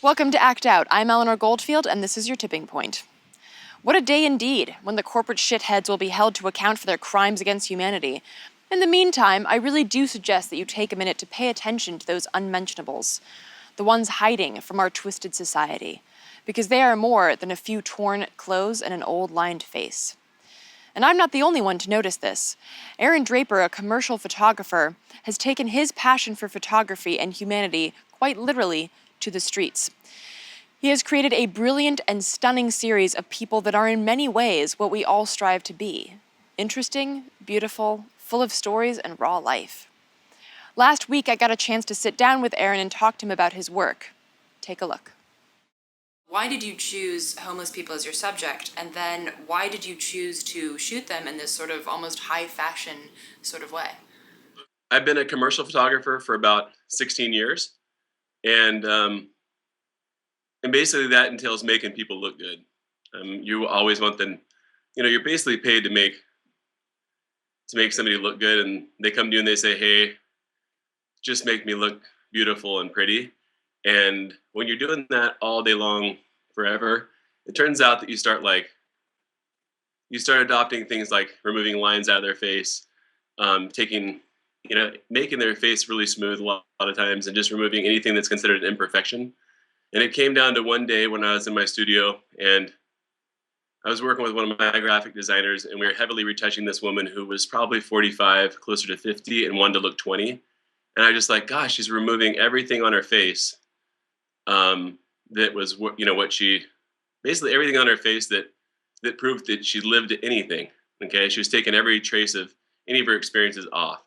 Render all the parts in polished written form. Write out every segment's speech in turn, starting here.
Welcome to Act Out. I'm Eleanor Goldfield, and this is your tipping point. What a day indeed, when the corporate shitheads will be held to account for their crimes against humanity. In the meantime, I really do suggest that you take a minute to pay attention to those unmentionables, the ones hiding from our twisted society, because they are more than a few torn clothes and an old lined face. And I'm not the only one to notice this. Aaron Draper, a commercial photographer, has taken his passion for photography and humanity quite literally to the streets. He has created a brilliant and stunning series of people that are in many ways what we all strive to be: interesting, beautiful, full of stories and raw life. Last week, I got a chance to sit down with Aaron and talk to him about his work. Take a look. Why did you choose homeless people as your subject? And then why did you choose to shoot them in this sort of almost high fashion sort of way? I've been a commercial photographer for about 16 years, and basically that entails making people look good. You always want them, you're basically paid to make somebody look good, and they come to you and they say, "Hey, just make me look beautiful and pretty." And when you're doing that all day long, forever, it turns out that you start adopting things like removing lines out of their face, taking, making their face really smooth a lot of times, and just removing anything that's considered an imperfection. And it came down to one day when I was in my studio and I was working with one of my graphic designers, and we were heavily retouching this woman who was probably 45, closer to 50, and wanted to look 20. And I just like, gosh, she's removing everything on her face. That was what she, basically everything on her face that proved that she lived anything. Okay, she was taking every trace of any of her experiences off.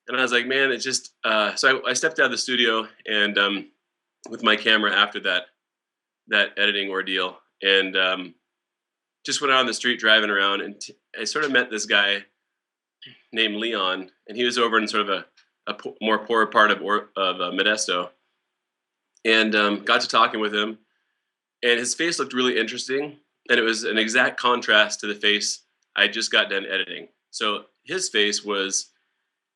And I was like, man, it's just. So I stepped out of the studio and with my camera after that editing ordeal, and just went out on the street driving around, and I sort of met this guy named Leon, and he was over in sort of a more poor part of Modesto, and got to talking with him, and his face looked really interesting, and it was an exact contrast to the face I just got done editing. So his face was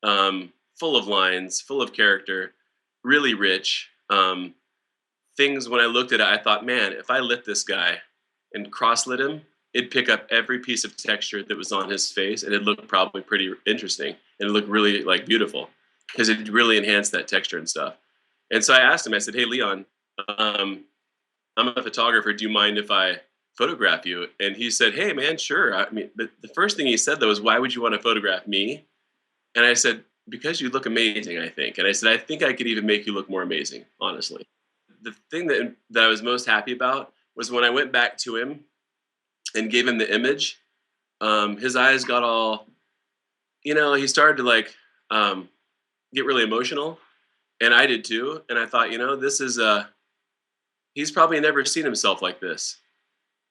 full of lines, full of character, really rich. Things, when I looked at it, I thought, man, if I lit this guy and cross-lit him, it'd pick up every piece of texture that was on his face, and it looked probably pretty interesting, and it looked really like beautiful because it really enhanced that texture and stuff. And so I asked him, I said, "Hey, Leon, I'm a photographer. Do you mind if I photograph you?" And he said, "Hey, man, sure." I mean, the first thing he said, though, was, "Why would you want to photograph me?" And I said, "Because you look amazing, I think." And I said, "I think I could even make you look more amazing, honestly." The thing that I was most happy about was when I went back to him and gave him the image. His eyes got all, he started to get really emotional, and I did too. And I thought, this is he's probably never seen himself like this.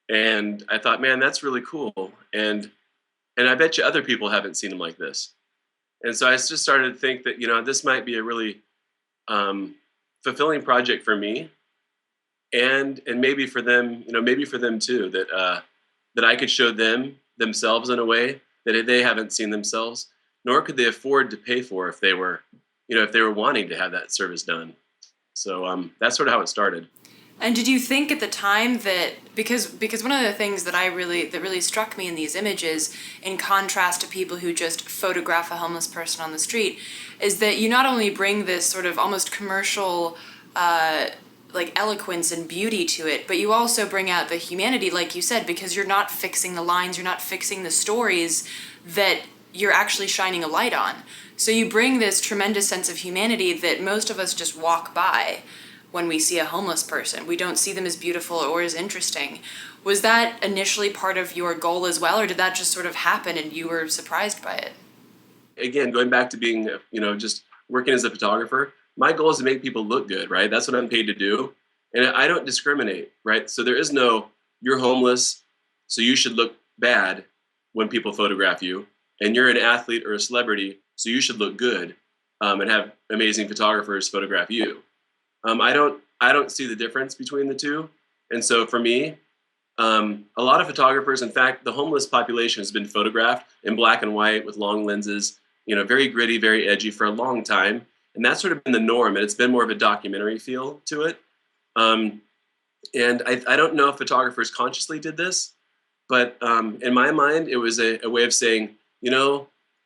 And I thought, man, that's really cool. And I bet you other people haven't seen him like this. And so I just started to think that, this might be a really fulfilling project for me, and maybe for them, maybe for them too, that I could show them themselves in a way that they haven't seen themselves, nor could they afford to pay for if they were, if they were wanting to have that service done. So that's sort of how it started. And did you think at the time that, because one of the things that really struck me in these images, in contrast to people who just photograph a homeless person on the street, is that you not only bring this sort of almost commercial eloquence and beauty to it, but you also bring out the humanity, like you said, because you're not fixing the lines, you're not fixing the stories that you're actually shining a light on. So you bring this tremendous sense of humanity that most of us just walk by when we see a homeless person. We don't see them as beautiful or as interesting. Was that initially part of your goal as well, or did that just sort of happen and you were surprised by it? Again, going back to being, just working as a photographer, my goal is to make people look good, right? That's what I'm paid to do. And I don't discriminate, right? So there is no, you're homeless, so you should look bad when people photograph you. And you're an athlete or a celebrity, so you should look good and have amazing photographers photograph you. I don't see the difference between the two. And so for me, a lot of photographers, in fact, the homeless population has been photographed in black and white with long lenses, very gritty, very edgy for a long time. And that's sort of been the norm. And it's been more of a documentary feel to it. Um, and I don't know if photographers consciously did this, but in my mind, it was a way of saying,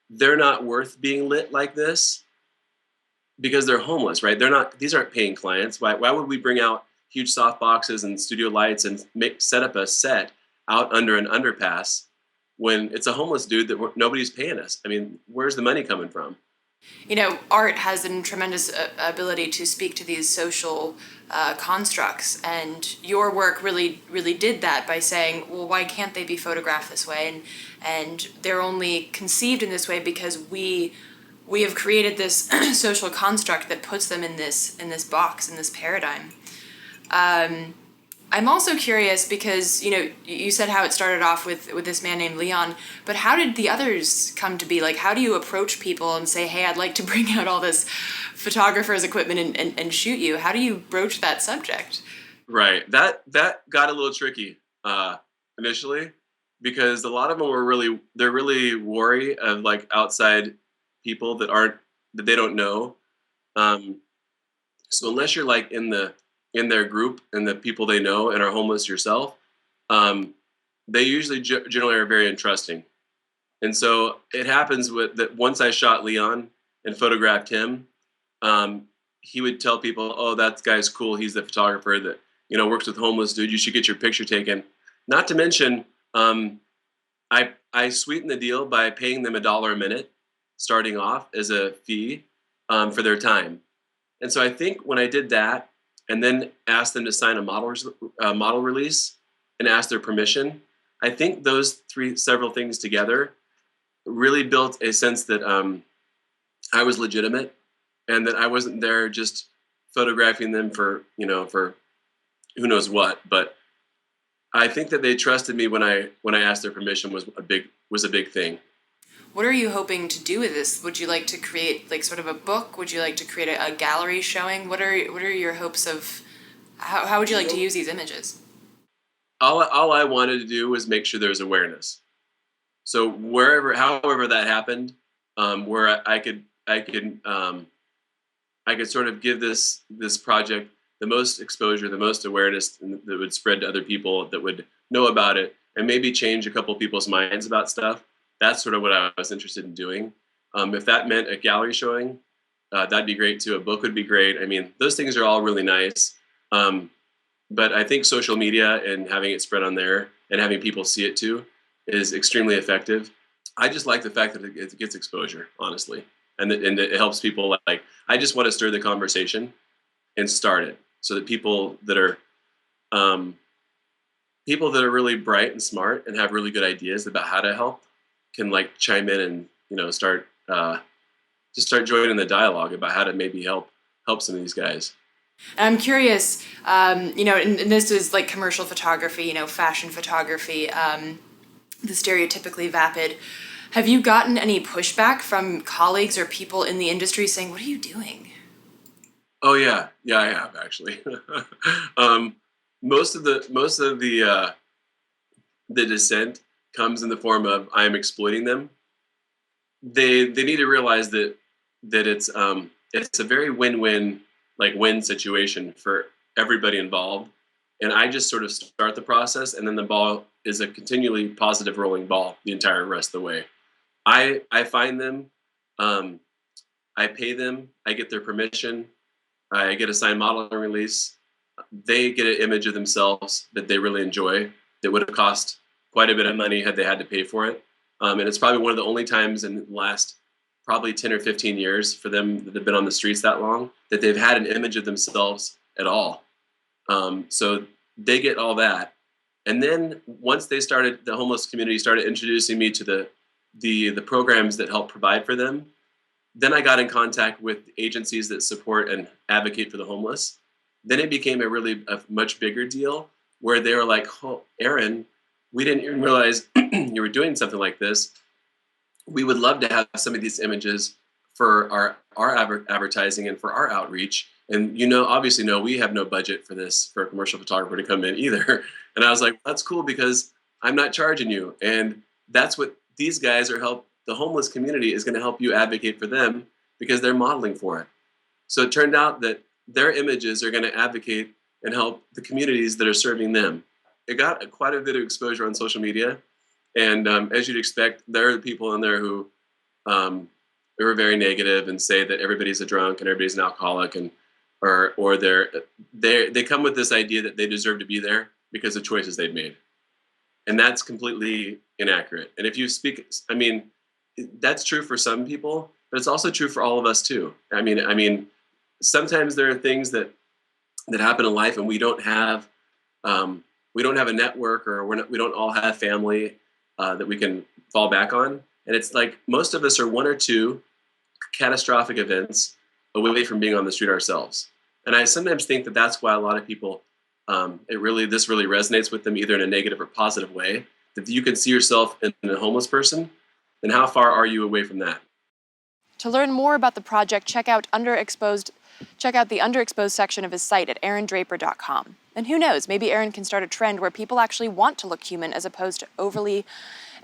they're not worth being lit like this because they're homeless, right? They're not; these aren't paying clients. Why would we bring out huge soft boxes and studio lights and set up a set out under an underpass when it's a homeless dude that nobody's paying us? I mean, where's the money coming from? Art has a tremendous ability to speak to these social constructs, and your work really, really did that by saying, well, why can't they be photographed this way? And they're only conceived in this way because we have created this social construct that puts them in this box, in this paradigm. I'm also curious because you said how it started off with this man named Leon, but how did the others come to be? Like, how do you approach people and say, "Hey, I'd like to bring out all this photographer's equipment and shoot you"? How do you broach that subject? Right. That got a little tricky initially because a lot of them they're really wary of like outside people that they don't know. Um, so unless you're like in their group and the people they know and are homeless yourself, um, they usually generally are very entrusting. And so it happens with that once I shot Leon and photographed him, um, he would tell people, "Oh, that guy's cool. He's the photographer that works with homeless dude. You should get your picture taken." Not to mention, I sweetened the deal by paying them $1 a minute, starting off as a fee for their time. And so I think when I did that, and then asked them to sign a model release and ask their permission, I think those several things together really built a sense that I was legitimate and that I wasn't there just photographing them for who knows what. But I think that they trusted me when I asked their permission was a big thing. What are you hoping to do with this? Would you like to create like sort of a book? Would you like to create a gallery showing? What are your hopes of how would you like to use these images? All I wanted to do was make sure there was awareness. So however that happened, where I could sort of give this project the most exposure, the most awareness that would spread to other people that would know about it, and maybe change a couple people's minds about stuff. That's sort of what I was interested in doing. If that meant a gallery showing, that'd be great too. A book would be great. I mean, those things are all really nice. But I think social media and having it spread on there and having people see it too is extremely effective. I just like the fact that it gets exposure, honestly, and it helps people. Like, I just want to stir the conversation and start it so that um, people that are really bright and smart and have really good ideas about how to help can like chime in and just start joining the dialogue about how to maybe help some of these guys. And I'm curious, and this is like commercial photography, fashion photography, the stereotypically vapid. Have you gotten any pushback from colleagues or people in the industry saying, "What are you doing?" Oh yeah, I have actually. um, most of the dissent comes in the form of I am exploiting them. They need to realize that it's a very win-win, like win situation for everybody involved. And I just sort of start the process, and then the ball is a continually positive rolling ball the entire rest of the way. I find them, um, I pay them, I get their permission, I get a signed model and release. They get an image of themselves that they really enjoy that would have cost quite a bit of money had they had to pay for it. And it's probably one of the only times in the last probably 10 or 15 years for them that have been on the streets that long that they've had an image of themselves at all. So they get all that. And then once the homeless community started introducing me to the programs that help provide for them, then I got in contact with agencies that support and advocate for the homeless. Then it became a much bigger deal where they were like, "Oh, Aaron, we didn't even realize you were doing something like this. We would love to have some of these images for our advertising and for our outreach. And obviously, no, we have no budget for this for a commercial photographer to come in either." And I was like, "That's cool because I'm not charging you, and that's what these guys are help. The homeless community is going to help you advocate for them because they're modeling for it." So it turned out that their images are going to advocate and help the communities that are serving them. It got quite a bit of exposure on social media, and as you'd expect, there are people in there who are very negative and say that everybody's a drunk and everybody's an alcoholic, and or they come with this idea that they deserve to be there because of choices they've made, and that's completely inaccurate. And if you speak, I mean, that's true for some people, but it's also true for all of us too. I mean, sometimes there are things that happen in life, and we don't have a network, or we don't all have family that we can fall back on. And it's like most of us are one or two catastrophic events away from being on the street ourselves. And I sometimes think that that's why a lot of people, this really resonates with them, either in a negative or positive way. If you can see yourself in a homeless person, then how far are you away from that? To learn more about the project, check out the underexposed section of his site at Draper.com. And who knows, maybe Aaron can start a trend where people actually want to look human as opposed to overly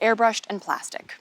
airbrushed and plastic.